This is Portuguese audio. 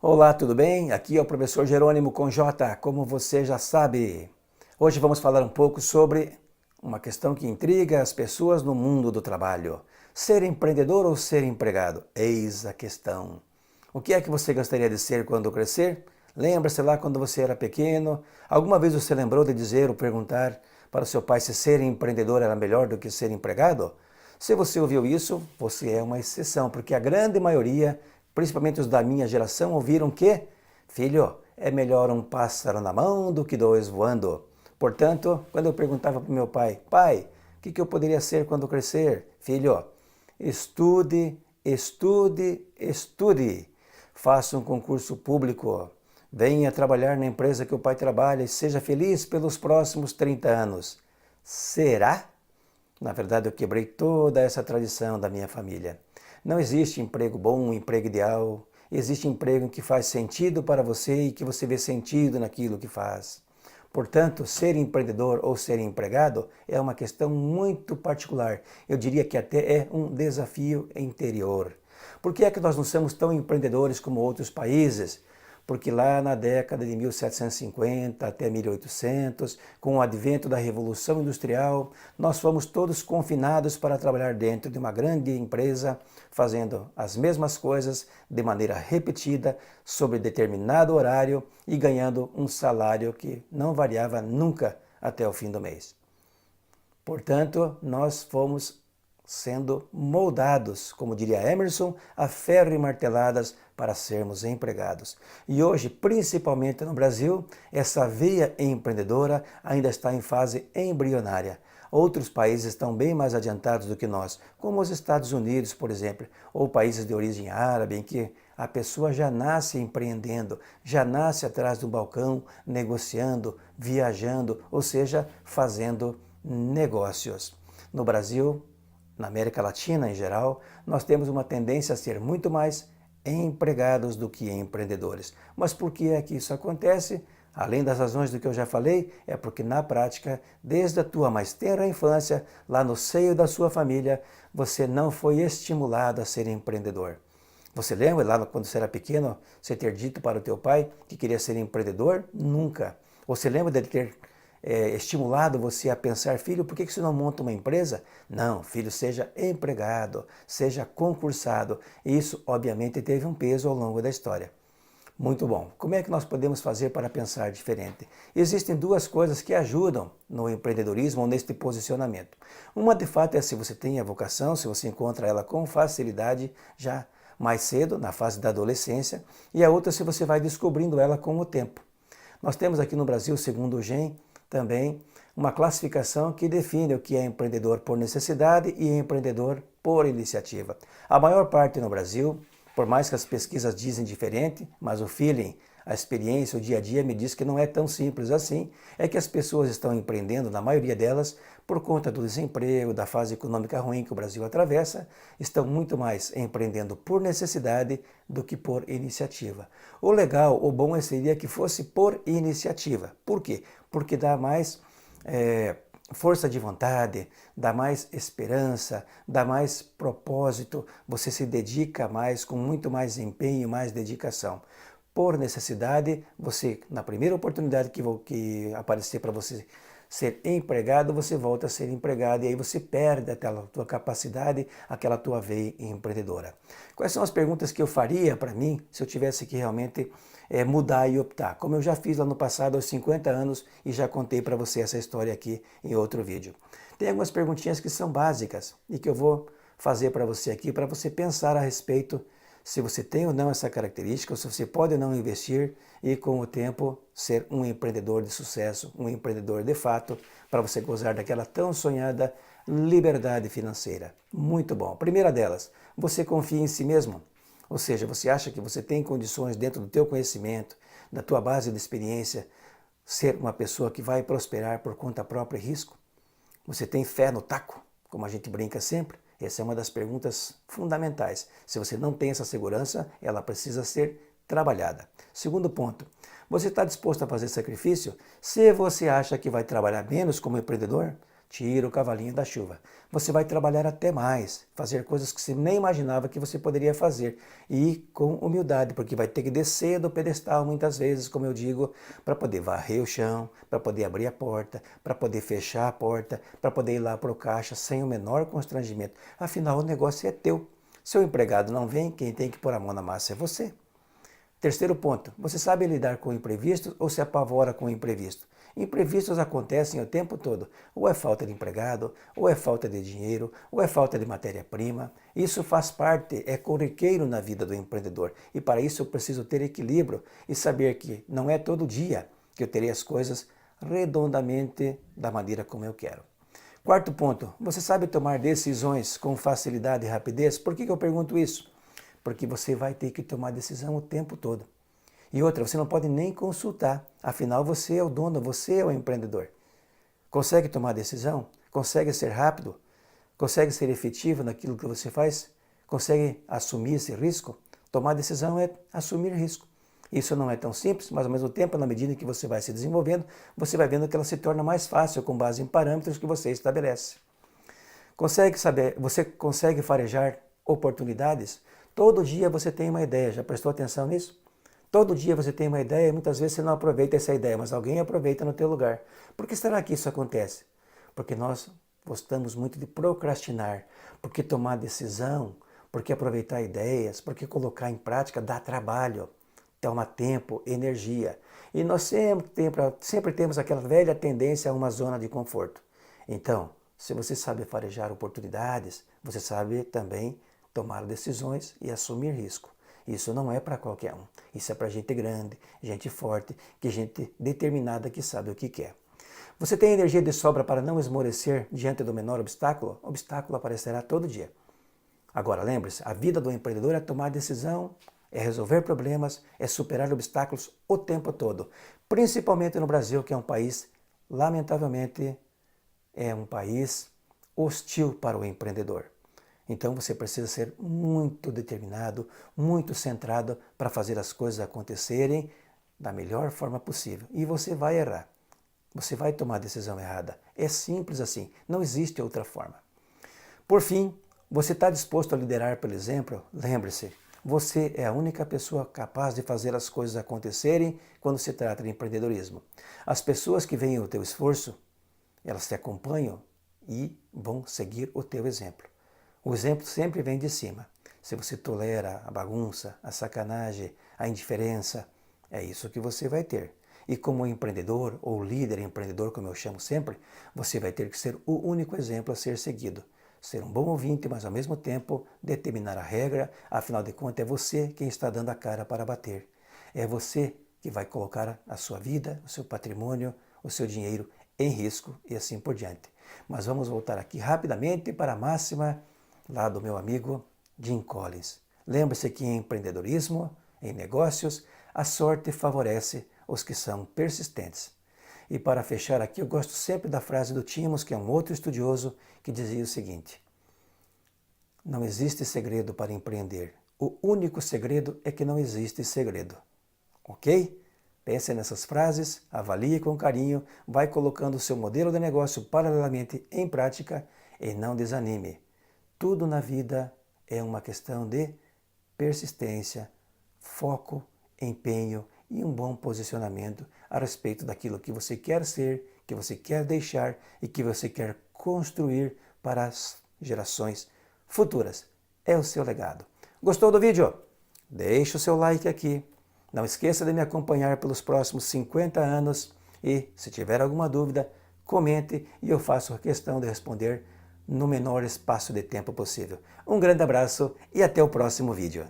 Olá, tudo bem? Aqui é o professor Jerônimo com J, como você já sabe. Hoje vamos falar um pouco sobre uma questão que intriga as pessoas no mundo do trabalho. Ser empreendedor ou ser empregado? Eis a questão. O que é que você gostaria de ser quando crescer? Lembra-se lá quando você era pequeno? Alguma vez você lembrou de dizer ou perguntar para o seu pai se ser empreendedor era melhor do que ser empregado? Se você ouviu isso, você é uma exceção, porque a grande maioria, principalmente os da minha geração, ouviram que, filho, é melhor um pássaro na mão do que dois voando. Portanto, quando eu perguntava para o meu pai, pai, o que eu poderia ser quando crescer? Filho, estude, estude, estude. Faça um concurso público. Venha trabalhar na empresa que o pai trabalha e seja feliz pelos próximos 30 anos. Será? Na verdade, eu quebrei toda essa tradição da minha família. Não existe emprego bom, emprego ideal. Existe emprego que faz sentido para você e que você vê sentido naquilo que faz. Portanto, ser empreendedor ou ser empregado é uma questão muito particular. Eu diria que até é um desafio interior. Por que é que nós não somos tão empreendedores como outros países? Porque lá na década de 1750 até 1800, com o advento da Revolução Industrial, nós fomos todos confinados para trabalhar dentro de uma grande empresa, fazendo as mesmas coisas de maneira repetida, sobre determinado horário e ganhando um salário que não variava nunca até o fim do mês. Portanto, nós fomos sendo moldados, como diria Emerson, a ferro e marteladas para sermos empregados. E hoje, principalmente no Brasil, essa veia empreendedora ainda está em fase embrionária. Outros países estão bem mais adiantados do que nós, como os Estados Unidos, por exemplo, ou países de origem árabe, em que a pessoa já nasce empreendendo, já nasce atrás do balcão, negociando, viajando, ou seja, fazendo negócios. No Brasil, na América Latina em geral, nós temos uma tendência a ser muito mais empregados do que empreendedores. Mas por que é que isso acontece? Além das razões do que eu já falei, é porque na prática, desde a tua mais tenra infância, lá no seio da sua família, você não foi estimulado a ser empreendedor. Você lembra lá quando você era pequeno, você ter dito para o teu pai que queria ser empreendedor? Nunca. Você lembra de ter estimulado você a pensar, filho, por que você não monta uma empresa? Não, filho, seja empregado, seja concursado. Isso, obviamente, teve um peso ao longo da história. Muito bom. Como é que nós podemos fazer para pensar diferente? Existem duas coisas que ajudam no empreendedorismo ou neste posicionamento. Uma, de fato, é se você tem a vocação, se você encontra ela com facilidade já mais cedo, na fase da adolescência, e a outra, se você vai descobrindo ela com o tempo. Nós temos aqui no Brasil, segundo o GEM, também uma classificação que define o que é empreendedor por necessidade e empreendedor por iniciativa. A maior parte no Brasil, por mais que as pesquisas dizem diferente, mas o feeling, a experiência, o dia a dia me diz que não é tão simples assim, é que as pessoas estão empreendendo, na maioria delas, por conta do desemprego, da fase econômica ruim que o Brasil atravessa, estão muito mais empreendendo por necessidade do que por iniciativa. O legal, o bom seria que fosse por iniciativa. Por quê? Porque dá mais força de vontade, dá mais esperança, dá mais propósito, você se dedica mais, com muito mais empenho, mais dedicação. Por necessidade, você, na primeira oportunidade que aparecer para você ser empregado, você volta a ser empregado e aí você perde aquela tua capacidade, aquela tua veia empreendedora. Quais são as perguntas que eu faria para mim se eu tivesse que realmente mudar e optar? Como eu já fiz lá no passado aos 50 anos e já contei para você essa história aqui em outro vídeo. Tem algumas perguntinhas que são básicas e que eu vou fazer para você aqui para você pensar a respeito se você tem ou não essa característica, ou se você pode ou não investir e com o tempo ser um empreendedor de sucesso, um empreendedor de fato, para você gozar daquela tão sonhada liberdade financeira. Muito bom. Primeira delas, você confia em si mesmo? Ou seja, você acha que você tem condições dentro do teu conhecimento, da tua base de experiência, ser uma pessoa que vai prosperar por conta própria e risco? Você tem fé no taco, como a gente brinca sempre? Essa é uma das perguntas fundamentais. Se você não tem essa segurança, ela precisa ser trabalhada. Segundo ponto, você está disposto a fazer sacrifício? Se você acha que vai trabalhar menos como empreendedor, Tira o cavalinho da chuva. Você vai trabalhar até mais, fazer coisas que você nem imaginava que você poderia fazer. E com humildade, porque vai ter que descer do pedestal muitas vezes, como eu digo, para poder varrer o chão, para poder abrir a porta, para poder fechar a porta, para poder ir lá para o caixa sem o menor constrangimento. Afinal, o negócio é teu. Seu empregado não vem, quem tem que pôr a mão na massa é você. Terceiro ponto, você sabe lidar com imprevistos ou se apavora com o imprevisto? Imprevistos acontecem o tempo todo. Ou é falta de empregado, ou é falta de dinheiro, ou é falta de matéria-prima. Isso faz parte, é corriqueiro na vida do empreendedor. E para isso eu preciso ter equilíbrio e saber que não é todo dia que eu terei as coisas redondamente da maneira como eu quero. Quarto ponto, você sabe tomar decisões com facilidade e rapidez? Por que eu pergunto isso? Porque você vai ter que tomar decisão o tempo todo. E outra, você não pode nem consultar, afinal você é o dono, você é o empreendedor. Consegue tomar decisão? Consegue ser rápido? Consegue ser efetivo naquilo que você faz? Consegue assumir esse risco? Tomar decisão é assumir risco. Isso não é tão simples, mas ao mesmo tempo, na medida que você vai se desenvolvendo, você vai vendo que ela se torna mais fácil com base em parâmetros que você estabelece. Você consegue farejar oportunidades? Todo dia você tem uma ideia, já prestou atenção nisso? Todo dia você tem uma ideia e muitas vezes você não aproveita essa ideia, mas alguém aproveita no teu lugar. Por que será que isso acontece? Porque nós gostamos muito de procrastinar, porque tomar decisão, porque aproveitar ideias, porque colocar em prática dá trabalho, toma tempo, energia. E nós sempre temos aquela velha tendência a uma zona de conforto. Então, se você sabe farejar oportunidades, você sabe também tomar decisões e assumir risco. Isso não é para qualquer um. Isso é para gente grande, gente forte, que gente determinada que sabe o que quer. Você tem energia de sobra para não esmorecer diante do menor obstáculo? O obstáculo aparecerá todo dia. Agora, lembre-se, a vida do empreendedor é tomar decisão, é resolver problemas, é superar obstáculos o tempo todo. Principalmente no Brasil, que é um país, lamentavelmente, é um país hostil para o empreendedor. Então você precisa ser muito determinado, muito centrado para fazer as coisas acontecerem da melhor forma possível. E você vai errar. Você vai tomar a decisão errada. É simples assim. Não existe outra forma. Por fim, você está disposto a liderar pelo exemplo? Lembre-se, você é a única pessoa capaz de fazer as coisas acontecerem quando se trata de empreendedorismo. As pessoas que veem o teu esforço, elas te acompanham e vão seguir o teu exemplo. O exemplo sempre vem de cima. Se você tolera a bagunça, a sacanagem, a indiferença, é isso que você vai ter. E como empreendedor ou líder empreendedor, como eu chamo sempre, você vai ter que ser o único exemplo a ser seguido. Ser um bom ouvinte, mas ao mesmo tempo determinar a regra, afinal de contas é você quem está dando a cara para bater. É você que vai colocar a sua vida, o seu patrimônio, o seu dinheiro em risco e assim por diante. Mas vamos voltar aqui rapidamente para a máxima lá do meu amigo Jim Collins. Lembre-se que em empreendedorismo, em negócios, a sorte favorece os que são persistentes. E para fechar aqui, eu gosto sempre da frase do Timos, que é um outro estudioso, que dizia o seguinte: não existe segredo para empreender. O único segredo é que não existe segredo. Ok? Pense nessas frases, avalie com carinho, vai colocando o seu modelo de negócio paralelamente em prática e não desanime. Tudo na vida é uma questão de persistência, foco, empenho e um bom posicionamento a respeito daquilo que você quer ser, que você quer deixar e que você quer construir para as gerações futuras. É o seu legado. Gostou do vídeo? Deixe o seu like aqui. Não esqueça de me acompanhar pelos próximos 50 anos e, se tiver alguma dúvida, comente e eu faço questão de responder no menor espaço de tempo possível. Um grande abraço e até o próximo vídeo.